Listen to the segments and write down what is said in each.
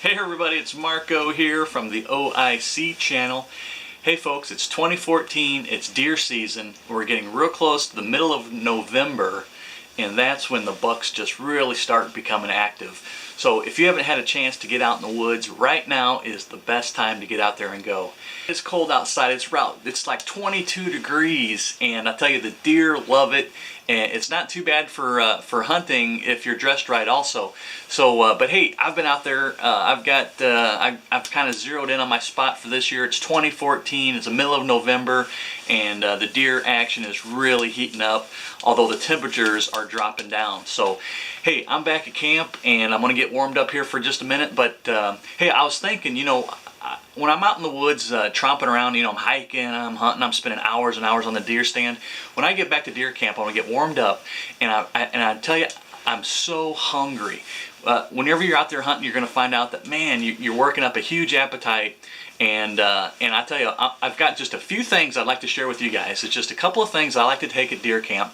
Hey everybody, it's Marko here from the O.I.C channel. Hey folks, it's 2014, it's deer season. We're getting real close to the middle of November, and that's when the bucks just really start becoming active. So if you haven't had a chance to get out in the woods, right now is the best time to get out there and go. It's cold outside, it's like 22 degrees, and I tell you, the deer love it. And it's not too bad for hunting if you're dressed right also. So, but hey, I've been out there. I've kind of zeroed in on my spot for this year. It's 2014. It's the middle of November, and the deer action is really heating up, although the temperatures are dropping down. So, hey, I'm back at camp, and I'm going to get warmed up here for just a minute. But hey, I was thinking, when I'm out in the woods tromping around, I'm hiking, I'm hunting, I'm spending hours and hours on the deer stand. When I get back to deer camp, I'm gonna get warmed up, and I tell you, I'm so hungry. Whenever you're out there hunting, you're gonna find out that, man, you're working up a huge appetite. And I tell you, I've got just a few things I'd like to share with you guys. It's just a couple of things I like to take at deer camp.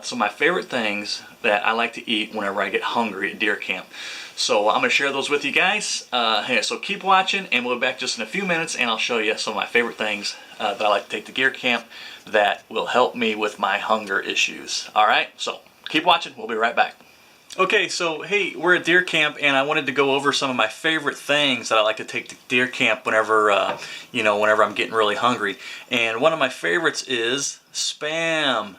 So my favorite things that I like to eat whenever I get hungry at deer camp. So I'm going to share those with you guys. Hey, so keep watching, and we'll be back just in a few minutes, and I'll show you some of my favorite things that I like to take to deer camp that will help me with my hunger issues. All right, so keep watching. We'll be right back. Okay, so hey, we're at deer camp, and I wanted to go over some of my favorite things that I like to take to deer camp whenever, whenever I'm getting really hungry. And one of my favorites is Spam.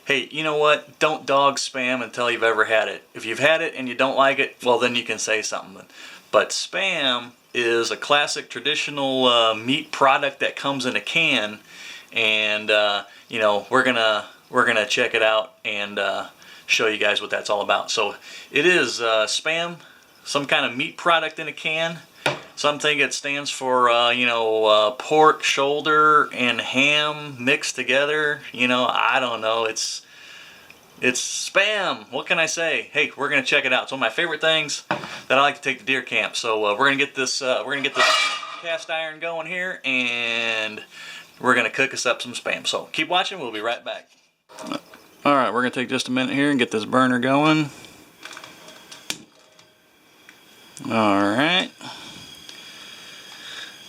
Hey, you know what? Don't dog Spam until you've ever had it. If you've had it and you don't like it, well, then you can say something. But Spam is a classic traditional meat product that comes in a can, and we're gonna check it out and show you guys what that's all about. So it is Spam, some kind of meat product in a can. Some think it stands for pork, shoulder, and ham mixed together. I don't know. It's Spam. What can I say? Hey, we're gonna check it out. It's one of my favorite things that I like to take to deer camp. So we're gonna get this cast iron going here, and we're gonna cook us up some Spam. So keep watching. We'll be right back. All right, we're gonna take just a minute here and get this burner going. All right.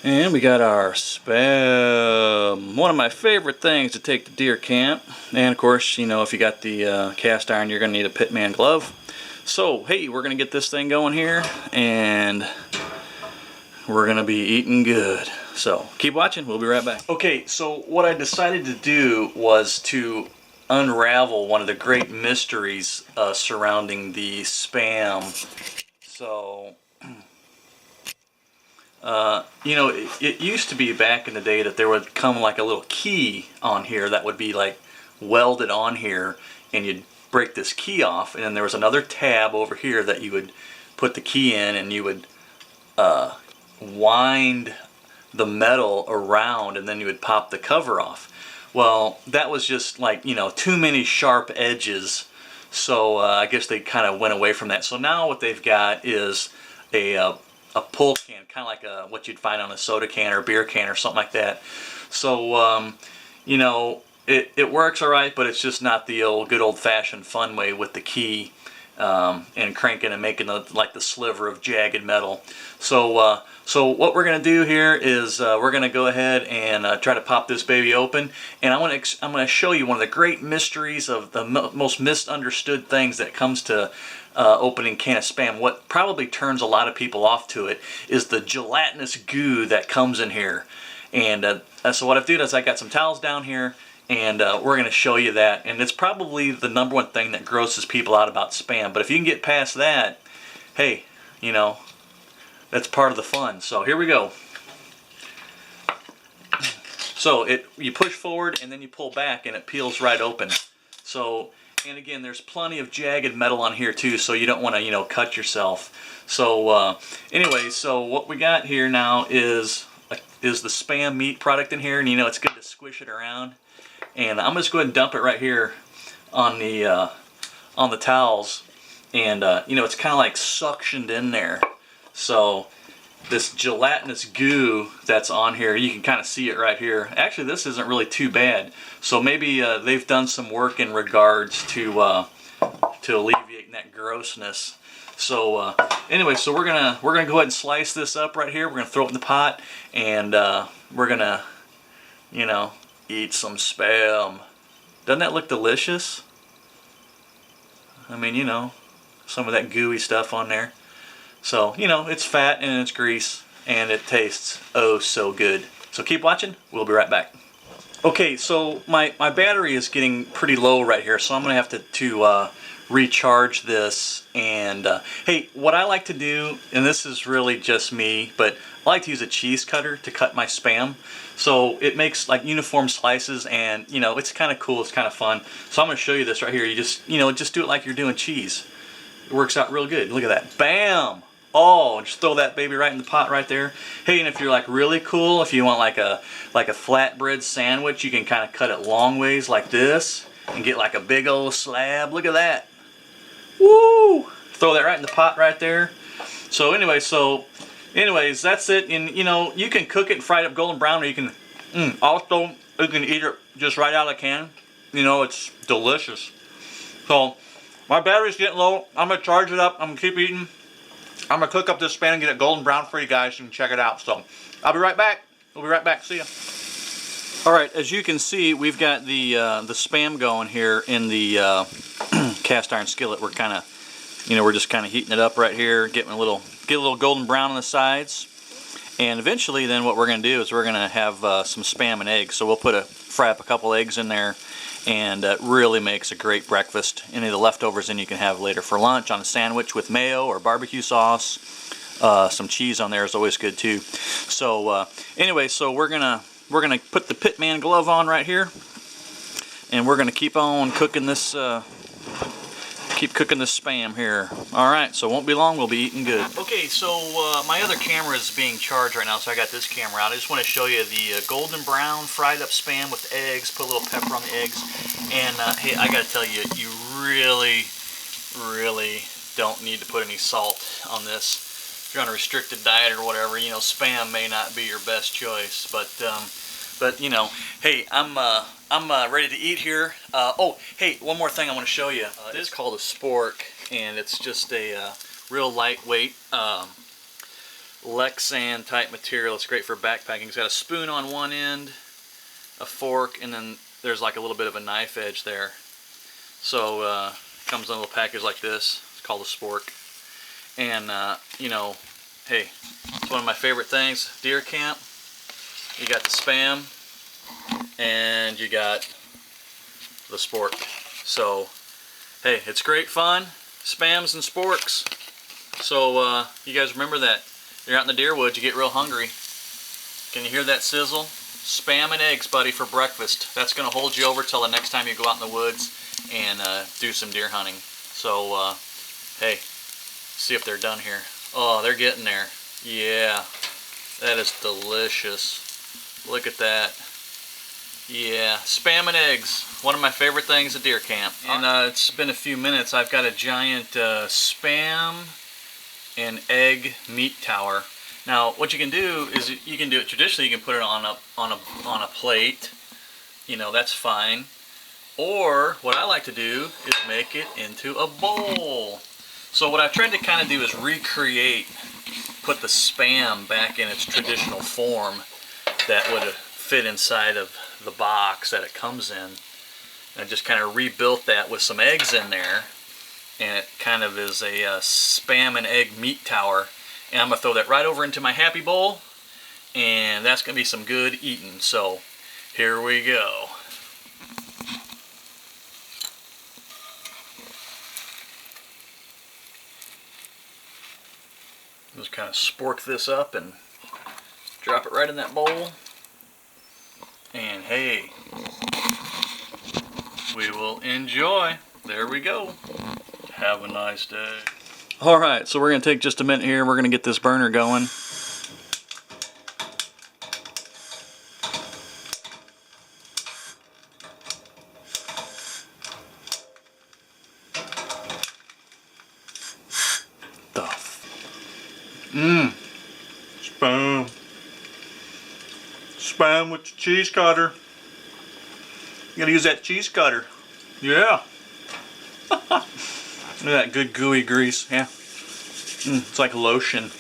And we got our Spam, one of my favorite things to take to deer camp. And of course, if you got the cast iron, you're going to need a pitman glove. So, hey, we're going to get this thing going here, and we're going to be eating good. So, keep watching. We'll be right back. Okay, so what I decided to do was to unravel one of the great mysteries surrounding the Spam. So it used to be back in the day that there would come like a little key on here that would be like welded on here, and you'd break this key off, and then there was another tab over here that you would put the key in, and you would wind the metal around, and then you would pop the cover off. Well, that was just like, too many sharp edges, so I guess they kind of went away from that. So now what they've got is a pull can, kind of like what you'd find on a soda can or beer can or something like that. So, it works all right, but it's just not the good old-fashioned fun way with the key and cranking and making like the sliver of jagged metal. So, so what we're going to do here is we're going to go ahead and try to pop this baby open, and I'm going to show you one of the great mysteries of the most misunderstood things that comes to opening can of Spam. What probably turns a lot of people off to it is the gelatinous goo that comes in here. And so what I've done is I got some towels down here, and we're going to show you that. And it's probably the number one thing that grosses people out about Spam. But if you can get past that, hey, that's part of the fun. So here we go. So you push forward and then you pull back, and it peels right open. So, and again, there's plenty of jagged metal on here too, so you don't want to cut yourself. So anyway, so what we got here now is the Spam meat product in here, and it's good to squish it around. And I'm just going to dump it right here on the towels, and it's kind of like suctioned in there. So this gelatinous goo that's on here, you can kind of see it right here. Actually, this isn't really too bad. So maybe they've done some work in regards to alleviating that grossness. So anyway, so we're gonna go ahead and slice this up right here. We're gonna throw it in the pot, and we're gonna, you know, eat some Spam. Doesn't that look delicious? I mean, you know, some of that gooey stuff on there. So, you know, it's fat and it's grease, and it tastes oh so good. So keep watching. We'll be right back. Okay, so my battery is getting pretty low right here, so I'm gonna have to recharge this. And hey, what I like to do, and this is really just me, but I like to use a cheese cutter to cut my Spam. So it makes like uniform slices, and you know, it's kind of cool, it's kind of fun. So I'm gonna show you this right here. You just, you know, just do it like you're doing cheese. It works out real good. Look at that. Bam! Oh, just throw that baby right in the pot right there. Hey, and if you're like really cool, if you want like a flatbread sandwich, you can kind of cut it long ways like this and get like a big old slab. Look at that. Woo! Throw that right in the pot right there. So anyways, that's it. And you know, you can cook it and fry it up golden brown, or you can also you can eat it just right out of the can. You know, it's delicious. So my battery's getting low. I'm gonna charge it up. I'm gonna keep eating. I'm gonna cook up this Spam and get it golden brown for you guys. You can check it out. So I'll be right back. We'll be right back. See ya. All right, as you can see, we've got the Spam going here in the cast iron skillet. We're kind of, you know, we're just kind of heating it up right here, get a little golden brown on the sides, and eventually, then what we're gonna do is we're gonna have some Spam and eggs. So we'll fry up a couple eggs in there, and it really makes a great breakfast. Any of the leftovers then you can have later for lunch on a sandwich with mayo or barbecue sauce. Some cheese on there is always good too. So anyway, so we're gonna put the Pitman glove on right here, and we're gonna keep on cooking this. Keep cooking this Spam here. All right, so it won't be long. We'll be eating good. Okay, so my other camera is being charged right now, so I got this camera out. I just want to show you the golden brown fried up Spam with eggs. Put a little pepper on the eggs, and hey, I got to tell you, you really don't need to put any salt on this. If you're on a restricted diet or whatever, you know, Spam may not be your best choice, but you know, hey, I'm ready to eat here. Oh, hey, one more thing I want to show you. This is called a spork, and it's just a real lightweight Lexan type material. It's great for backpacking. It's got a spoon on one end, a fork, and then there's like a little bit of a knife edge there. So it comes in a little package like this. It's called a spork. And you know, hey, it's one of my favorite things. Deer camp. You got the Spam, and you got the spork. So, hey, it's great fun. Spams and sporks. So, you guys remember that. You're out in the deer woods, you get real hungry. Can you hear that sizzle? Spam and eggs, buddy, for breakfast. That's going to hold you over till the next time you go out in the woods and do some deer hunting. So, hey, see if they're done here. Oh, they're getting there. Yeah, that is delicious. Look at that. Yeah, Spam and eggs. One of my favorite things at deer camp. And it's been a few minutes. I've got a giant Spam and egg meat tower. Now, what you can do is you can do it traditionally. You can put it on a plate. You know, that's fine. Or what I like to do is make it into a bowl. So what I've tried to kind of do is recreate, put the Spam back in its traditional form that would fit inside of the box that it comes in. And I just kind of rebuilt that with some eggs in there, and it kind of is a Spam and egg meat tower. And I'm going to throw that right over into my happy bowl, and that's going to be some good eating. So here we go. Just kind of spork this up and drop it right in that bowl. And hey, we will enjoy. There we go. Have a nice day. Alright, so we're going to take just a minute here. We're going to get this burner going. Spam. Spam with the cheese cutter. You gotta use that cheese cutter. Yeah. Look at that good gooey grease. Yeah. It's like lotion.